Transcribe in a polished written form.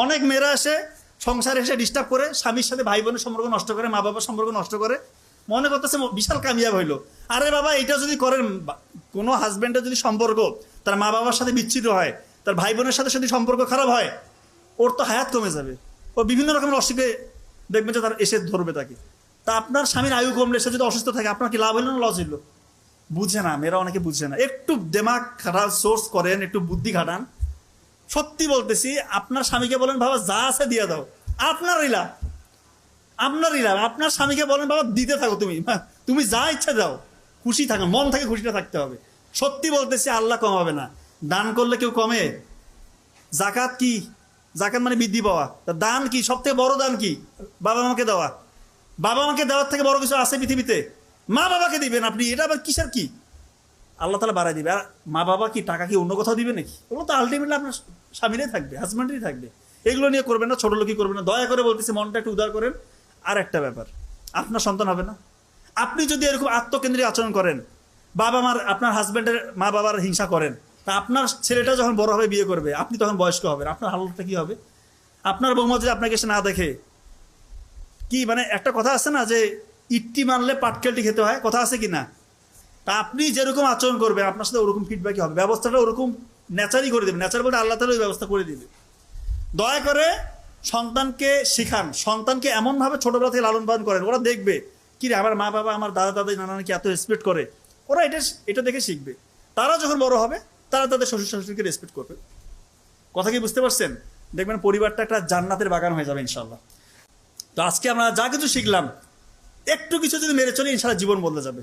অনেক মেয়েরা এসে সংসারে এসে ডিস্টার্ব করে, স্বামীর সাথে ভাই বোনের সম্পর্ক নষ্ট করে, মা বাবার সম্পর্ক নষ্ট করে, মনে করতেছে বিশাল কামিয়াব হইলো। আরে বাবা, এটা যদি করেন, কোনো হাজব্যান্ডের যদি সম্পর্ক তার মা বাবার সাথে বিচ্ছিন্ন হয়, তার ভাই বোনের সাথে যদি সম্পর্ক খারাপ হয়, ওর তো হায়াত কমে যাবে। ও বিভিন্ন রকমের অসুখে দেখবেন যে তার এসে ধরবে তাকে। তা আপনার স্বামীর আয়ু কমলে সে যদি অসুস্থ থাকে, আপনার কি লাভ হইল না লস হইল? বুঝে না, মেয়েরা অনেকে বুঝে না। একটু দেমাগ খাটান, সোর্স করেন, একটু বুদ্ধি খাটান। সত্যি বলতেছি, আপনার স্বামীকে বলেন বাবা যা আছে দিয়ে দাও, আপনারই লাভ, আপনারই লাভ। আপনার স্বামীকে বলেন বাবা দিতে থাকো, তুমি যা ইচ্ছা দাও, খুশি থাকো, মন থেকে খুশিটা থাকতে হবে। সত্যি বলতেছি, আল্লাহ কমাবে না। দান করলে কেউ কমে? জাকাত কি? জাকাত মানে বৃদ্ধি পাওয়া। দান কি? সব থেকে বড় দান কি? বাবা মাকে দেওয়া। বাবা মাকে দেওয়ার থেকে বড় কিছু আছে পৃথিবীতে? মা বাবাকে দিবেন আপনি, এটা আবার কিসের কি? আল্লাহ তালা বাড়াই দিবে। আর মা বাবা কি টাকা কি অন্য কোথাও দিবে নাকি? ওগুলো তো আলটিমেটলি আপনার স্বামীরাই থাকবে, হাজব্যান্ডেরই থাকবে। এগুলো নিয়ে করবেন না, ছোট লোকই করবেন না। দয়া করে বলতেছি, মনটা একটু উদার করেন। আর একটা ব্যাপার, আপনার সন্তান হবে না। আপনি যদি এরকম আত্মকেন্দ্রিক আচরণ করেন, বাবা মার, আপনার হাজব্যান্ডের মা বাবার হিংসা করেন, তা আপনার ছেলেটা যখন বড় হবে, বিয়ে করবে, আপনি তখন বয়স্ক হবেন, আপনার হালতটা কি হবে? আপনার বৌমা যদি আপনাকে এসে না দেখে, কি মানে একটা কথা আছে না যে ইট্টি মারলে পাটকেলটি খেতে হয়, কথা আছে কি না? তা আপনি যেরকম আচরণ করবেন, আপনার সাথে ওরকম ফিডব্যাকই হবে। ব্যবস্থাটা ওরকম ন্যাচারই করে দেবে। ন্যাচার বলতে আল্লাহ তাআলা ওই ব্যবস্থা করে দিবে। দয়া করে সন্তানকে শিখান, সন্তানকে এমনভাবে ছোটবেলা থেকে লালন পালন করেন, ওরা দেখবে কি রে, আমার মা বাবা, আমার দাদা দাদি, নানা নাকি এত রেসপেক্ট করে, ওরা এটা দেখে শিখবে। তারা যখন বড় হবে, তারা তাদের শ্বশুর শাশুড়িকে রেসপেক্ট করবে। কথা কি বুঝতে পারছেন? দেখবেন পরিবারটা একটা জান্নাতের বাগান হয়ে যাবে ইনশাল্লাহ। তো আজকে আমরা যা কিছু শিখলাম, একটু কিছু যদি মেরে চলি, ইনশাল্লাহ জীবন বদলে যাবে।